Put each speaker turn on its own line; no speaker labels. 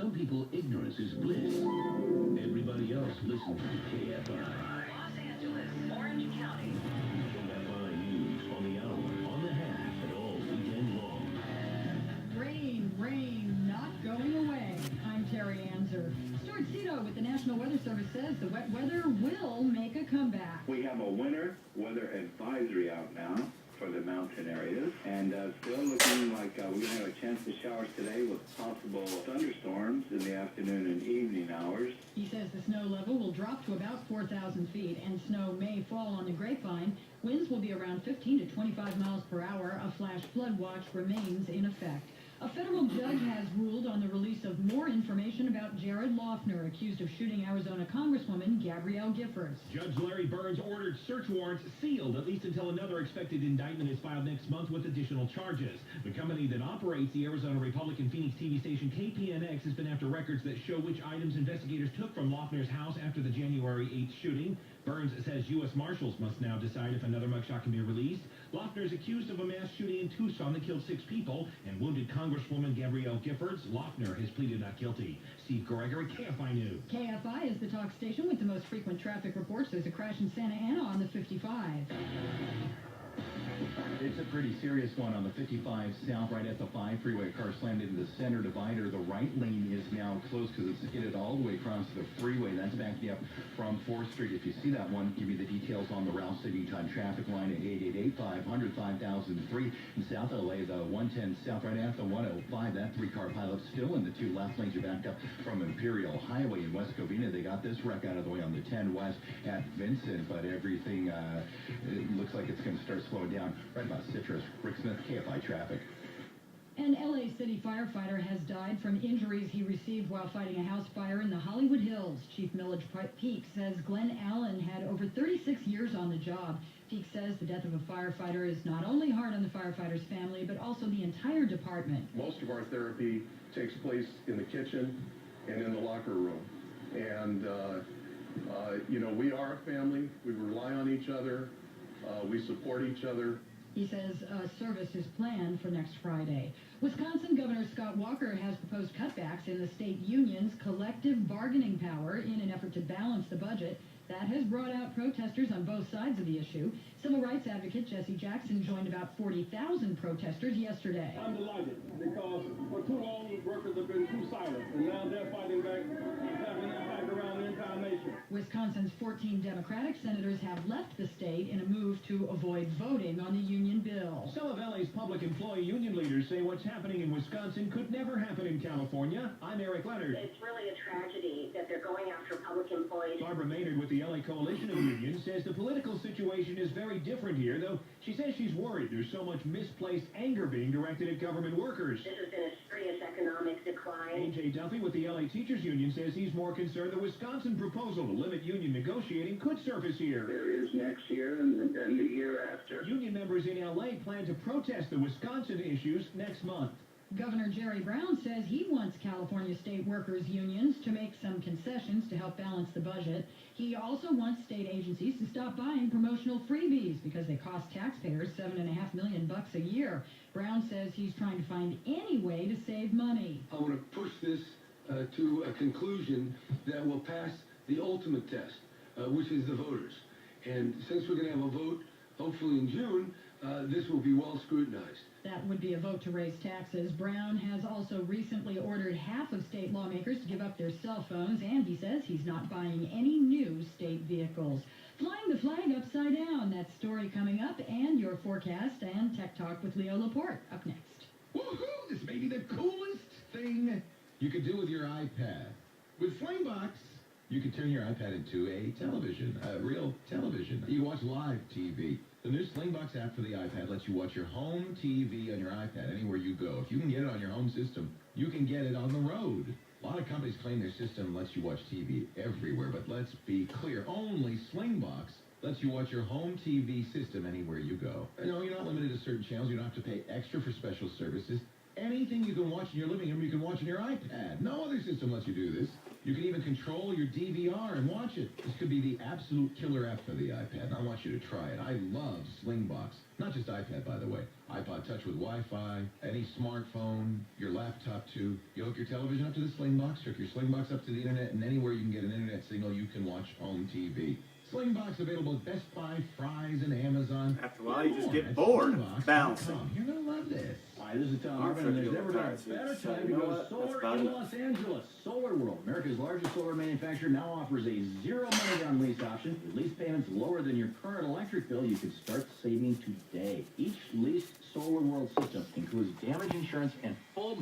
some people, ignorance is bliss. Everybody else listens to KFI.
Los Angeles, Orange County.
KFI News on the hour, on the half, and all weekend long.
Rain, not going away. I'm Terry Anzer. Stuart Cito with the National Weather Service says the wet weather will make a comeback.
We have a winter weather advisory out now for the mountain areas, and still looking like we're going to have a chance of showers today with possible thunderstorms in the afternoon and evening hours.
He says the snow level will drop to about 4,000 feet, and snow may fall on the Grapevine. Winds will be around 15 to 25 miles per hour. A flash flood watch remains in effect. A federal judge has ruled on the release of more information about Jared Loughner, accused of shooting Arizona Congresswoman Gabrielle Giffords.
Judge Larry Burns ordered search warrants sealed, at least until another expected indictment is filed next month with additional charges. The company that operates the Arizona Republican Phoenix TV station KPNX has been after records that show which items investigators took from Loughner's house after the January 8th shooting. Burns says U.S. Marshals must now decide if another mugshot can be released. Loughner is accused of a mass shooting in Tucson that killed 6 people and wounded Congresswoman Gabrielle Giffords. Loughner has pleaded not guilty. Steve Gregory, KFI News.
KFI is the talk station with the most frequent traffic reports. There's a crash in Santa Ana on the 55.
It's a pretty serious one on the 55 south, right at the 5 freeway. Car slammed into the center divider. The right lane is now closed because it's skidded all the way across the freeway. That's backed up from 4th Street. If you see that one, give me the details on the Rouse City Time traffic line at 888-500-5003. In South LA, the 110 south right at the 105. That 3-car pileup still in the 2 left lanes are backed up from Imperial Highway in West Covina. They got this wreck out of the way on the 10 west at Vincent, but everything it looks like it's going to start slowing down right about Citrus. Rick Smith, KFI Traffic.
An LA City firefighter has died from injuries he received while fighting a house fire in the Hollywood Hills. Chief Millage Peak says Glenn Allen had over 36 years on the job. Peak says the death of a firefighter is not only hard on the firefighter's family, but also the entire department.
Most of our therapy takes place in the kitchen and in the locker room. And, we are a family. We rely on each other. We support each other.
He says a service is planned for next Friday. Wisconsin Governor Scott Walker has proposed cutbacks in the state union's collective bargaining power in an effort to balance the budget. That has brought out protesters on both sides of the issue. Civil rights advocate Jesse Jackson joined about 40,000 protesters yesterday.
I'm delighted because for too long workers have been too silent, and now they're fighting back, having an impact around the entire nation.
Wisconsin's 14 Democratic senators have left the state in a move to avoid voting on the union bill.
Some of LA's public employee union leaders say what's happening in Wisconsin could never happen in California. I'm Eric Leonard.
It's really a tragedy that they're going after public employees.
Barbara Maynard with the LA Coalition of Unions says the political situation is very different here, though she says she's worried there's so much misplaced anger being directed at government workers.
This has been a serious economic decline.
A.J. Duffy with the LA Teachers Union says he's more concerned the Wisconsin proposal to limit union negotiating could surface here.
There is next year and the year after.
Union members in LA plan to protest the Wisconsin issues next month.
Governor Jerry Brown says he wants California state workers' unions to make some concessions to help balance the budget. He also wants state agencies to stop buying promotional freebies because they cost taxpayers $7.5 million a year. Brown says he's trying to find any way to save money.
I want to push this to a conclusion that will pass the ultimate test, which is the voters. And since we're going to have a vote, hopefully in June, this will be well scrutinized.
That would be a vote to raise taxes. Brown has also recently ordered half of state lawmakers to give up their cell phones, and he says he's not buying any new state vehicles. Flying the flag upside down, that story coming up, and your forecast and Tech Talk with Leo Laporte up next.
Woohoo! This may be the coolest thing you could do with your iPad. With Flamebox, you can turn your iPad into a television, a real television. You watch live TV. The new Slingbox app for the iPad lets you watch your home TV on your iPad anywhere you go. If you can get it on your home system, you can get it on the road. A lot of companies claim their system lets you watch TV everywhere, but let's be clear. Only Slingbox lets you watch your home TV system anywhere you go. No, you're not limited to certain channels. You don't have to pay extra for special services. Anything you can watch in your living room, you can watch on your iPad. No other system lets you do this. You can even control your DVR and watch it. This could be the absolute killer app for the iPad, and I want you to try it. I love Slingbox. Not just iPad, by the way. iPod Touch with Wi-Fi, any smartphone, your laptop too. You hook your television up to the Slingbox, hook your Slingbox up to the internet, and anywhere you can get an internet signal, you can watch home TV. Slingbox available at Best Buy, Fry's, and Amazon.
After a while, you just
More
get
at
bored
Slingbox.com.
bouncing.
You're gonna love this.
Hi, this is Tom
I'm
Hartman, and there's
freaking
never been a
tired, so
better
it's-
time
you
to
know
go
what?
solar
That's about
in
it.
Los Angeles. Solar World, America's largest solar manufacturer, now offers a zero money down lease option. With lease payments lower than your current electric bill, you can start saving today. Each leased Solar World system includes damage insurance and full